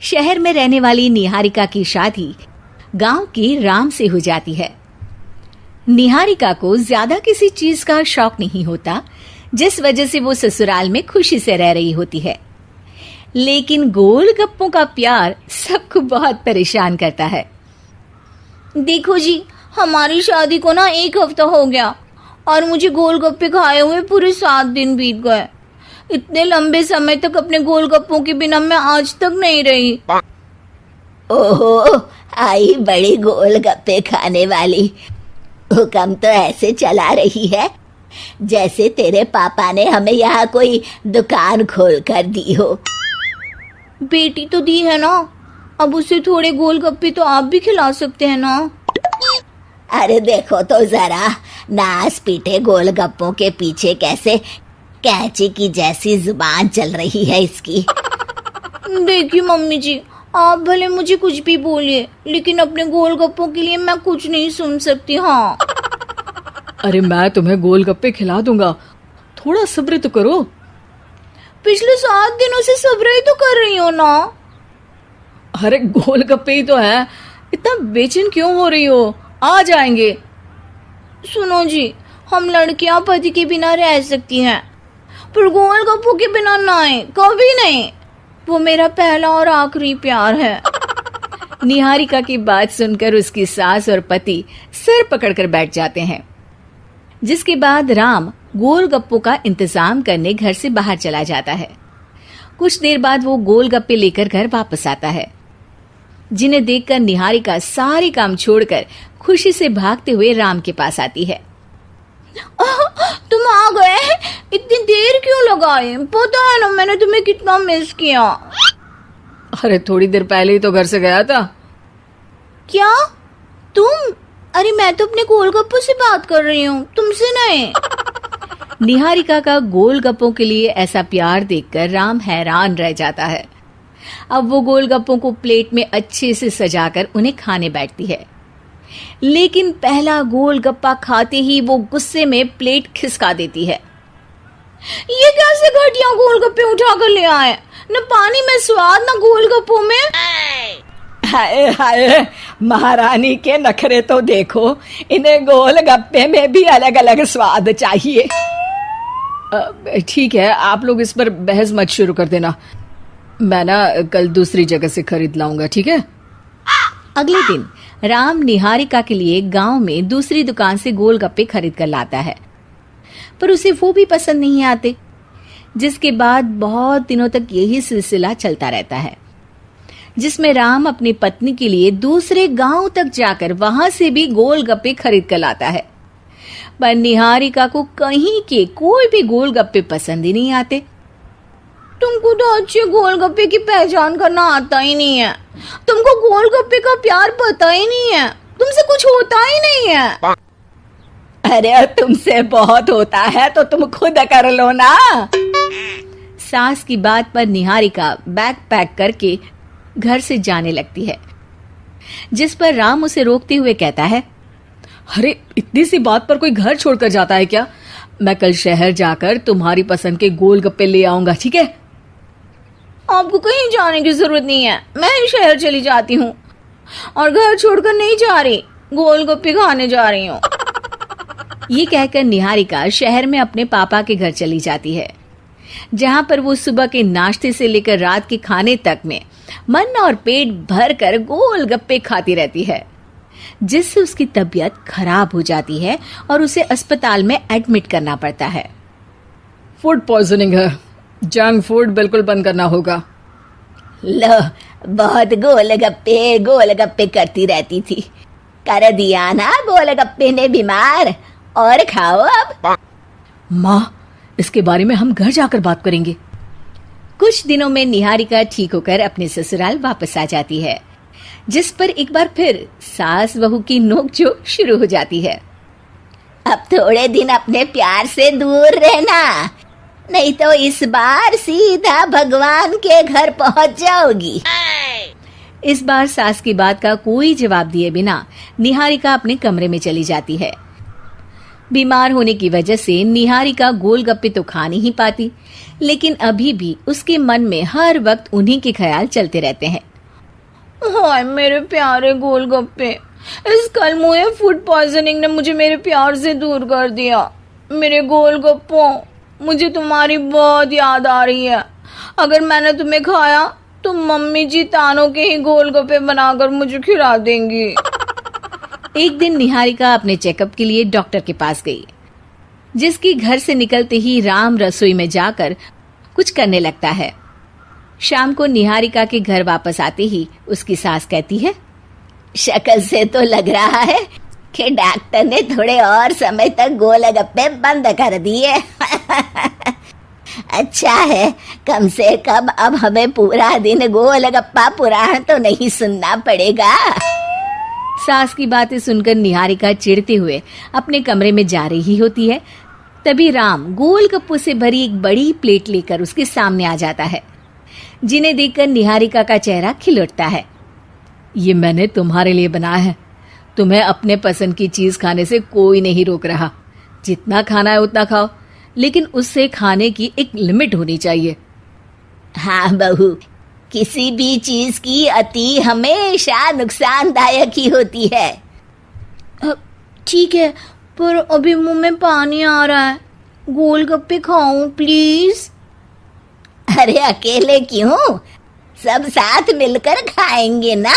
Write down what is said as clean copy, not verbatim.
शहर में रहने वाली निहारिका की शादी गांव के राम से हो जाती है। निहारिका को ज्यादा किसी चीज का शौक नहीं होता, जिस वजह से वो ससुराल में खुशी से रह रही होती है। लेकिन गोलगप्पों का प्यार सबको बहुत परेशान करता है। देखो जी, हमारी शादी को ना 1 हफ्ता हो गया और मुझे गोलगप्पे खाए हुए पूरे 7 दिन बीत गए। इतने लंबे समय तक अपने गोलगप्पों के बिना मैं आज तक नहीं रही। ओहो, आई बड़ी गोलगप्पे खाने वाली। हुक्म तो ऐसे चला रही है जैसे तेरे पापा ने हमें यहाँ कोई दुकान खोल कर दी हो। बेटी तो दी है ना, अब उसे थोड़े गोलगप्पे तो आप भी खिला सकते हैं ना। अरे देखो तो जरा, नास पीटे गोलगप्पों के पीछे कैसे कैंची की जैसी जुबान चल रही है इसकी। देखिए मम्मी जी, आप भले मुझे कुछ भी बोलिए, लेकिन अपने गोलगप्पों के लिए मैं कुछ नहीं सुन सकती। हाँ, अरे मैं तुम्हें गोलगप्पे खिला दूंगा, थोड़ा सब्र तो करो। पिछले 7 दिनों से सब्र ही तो कर रही हो ना। अरे गोलगप्पे ही तो है, इतना बेचैन क्यों हो रही हो? आ जाएंगे। सुनो जी, हम लड़कियां पति के बिना रह सकती हैं, पर गोलगप्पों के बिना नहीं, कभी नहीं। वो मेरा पहला और आखिरी प्यार है। निहारिका की बात सुनकर उसकी सास और पति सिर पकड़कर बैठ जाते हैं। जिसके बाद राम गोलगप्पों का इंतजाम करने घर से बाहर चला जाता है। कुछ देर बाद वो गोलगप्पे लेकर घर वापस आता है, जिन्हें देखकर निहारिका सारे काम छोड़कर खुशी से भागते हुए राम के पास आती है। तुम आ गए? इतनी देर क्यों लगाई? पता है ना मैंने तुम्हें कितना मिस किया। अरे थोड़ी देर पहले ही तो घर से गया था। क्या तुम? अरे मैं तो अपने गोलगप्पों से बात कर रही हूँ, तुमसे नहीं। निहारिका का गोलगप्पों के लिए ऐसा प्यार देखकर राम हैरान रह जाता है। अब वो गोलगप्पों को प्लेट में अच्छे से सजाकर उन्हें खाने बैठती है, लेकिन पहला गोलगप्पा खाते ही वो गुस्से में प्लेट खिसका देती है। ये कैसे घटिया गोलगप्पे उठा कर ले आए? न पानी में स्वाद, न गोलगप्पों में। हाय हाय, महारानी के नखरे तो देखो, इन्हें गोलगप्पे में भी अलग अलग स्वाद चाहिए। ठीक है, आप लोग इस पर बहस मत शुरू कर देना, मैं ना कल दूसरी जगह से खरीद लाऊंगा, ठीक है? अगले दिन राम निहारिका के लिए गांव में दूसरी दुकान से गोलगप्पे खरीद कर लाता है, पर उसे वो भी पसंद नहीं आते। जिसके बाद बहुत दिनों तक यही सिलसिला चलता रहता है, जिसमें राम अपनी पत्नी के लिए दूसरे गांव तक जाकर वहां से भी गोलगप्पे खरीद कर लाता है, पर निहारिका को कहीं के कोई भी गोलगप्पे पसंद ही नहीं आते। तुमको तो अच्छे गोलगप्पे की पहचान करना आता ही नहीं है। तुमको गोलगप्पे का प्यार पता ही नहीं है, तुमसे कुछ होता ही नहीं है। अरे तुमसे बहुत होता है तो तुम खुद कर लो ना। सास की बात पर निहारिका बैग पैक करके घर से जाने लगती है, जिस पर राम उसे रोकते हुए कहता है, अरे इतनी सी बात पर कोई घर छोड़कर जाता है क्या? मैं कल शहर जाकर तुम्हारी पसंद के गोलगप्पे ले आऊंगा, ठीक है? आपको कहीं जाने की जरूरत नहीं है, मैं ही शहर चली जाती हूँ और घर छोड़कर नहीं जा रही, गोलगप्पे खाने जा रही हूँ। ये कहकर निहारिका शहर में अपने पापा के घर चली जाती है, जहाँ पर वो सुबह के नाश्ते से लेकर रात के खाने तक में मन और पेट भर कर गोलगप्पे खाती रहती है, जिससे उसकी तबीयत खराब हो जाती है और उसे अस्पताल में एडमिट करना पड़ता है। फूड पॉइजनिंग है, जंक फूड बिल्कुल बंद करना होगा। लो, बहुत गोलगप्पे गोलगप्पे करती रहती थी, कर दिया ना गोलगप्पे ने बीमार। और खाओ अब। माँ, इसके बारे में हम घर जाकर बात करेंगे। कुछ दिनों में निहारिका ठीक होकर अपने ससुराल वापस आ जाती है, जिस पर एक बार फिर सास बहू की नोकझोंक शुरू हो जाती है। अब थोड़े दिन अपने प्यार से दूर रहना, नहीं तो इस बार सीधा भगवान के घर पहुंच जाओगी। इस बार सास की बात का कोई जवाब दिए बिना निहारिका अपने कमरे में चली जाती है। बीमार होने की वजह से निहारिका गोलगप्पे तो खा नहीं पाती, लेकिन अभी भी उसके मन में हर वक्त उन्हीं के ख्याल चलते रहते हैं। हाय मेरे प्यारे गोलगप्पे, इस कल मुझे फूड पॉइजनिंग ने मुझे मेरे प्यार से दूर कर दिया। मेरे गोलगप्पों, मुझे तुम्हारी बहुत याद आ रही है। अगर मैंने तुम्हें खाया तो मम्मी जी तानों के ही गोलगप्पे बनाकर मुझे खिला देंगी। एक दिन निहारिका अपने चेकअप के लिए डॉक्टर के पास गई, जिसकी घर से निकलते ही राम रसोई में जाकर कुछ करने लगता है। शाम को निहारिका के घर वापस आते ही उसकी सास कहती है, शक्ल से तो लग रहा है कि डॉक्टर ने थोड़े और समय तक गोलगप्पे बंद कर दिए। अच्छा है, कम से कम अब हमें पूरा दिन गोलगप्पा पुराण तो नहीं सुनना पड़ेगा। सास की बातें सुनकर निहारिका चिढ़ते हुए अपने कमरे में जा रही होती है। तभी राम गोलगप्पों से भरी एक बड़ी प्लेट लेकर उसके सामने आ जाता है, जिन्हें देखकर निहारिका का चेहरा खिल उठता है। ये मैंने तुम्हारे लिए बनाया है। तुम्हें अपने पसंद की चीज खाने से कोई नहीं रोक रहा। जितना खाना है उतना खाओ, लेकिन उससे खाने की एक लिमिट होनी चाहिए। हाँ बहू, किसी भी चीज की अति हमेशा नुकसानदायक ही होती है। ठीक है, पर अभी मुंह में पानी आ रहा है। गोलगप्पे खाऊं प्लीज? अरे अकेले क्यों, सब साथ मिलकर खाएंगे ना।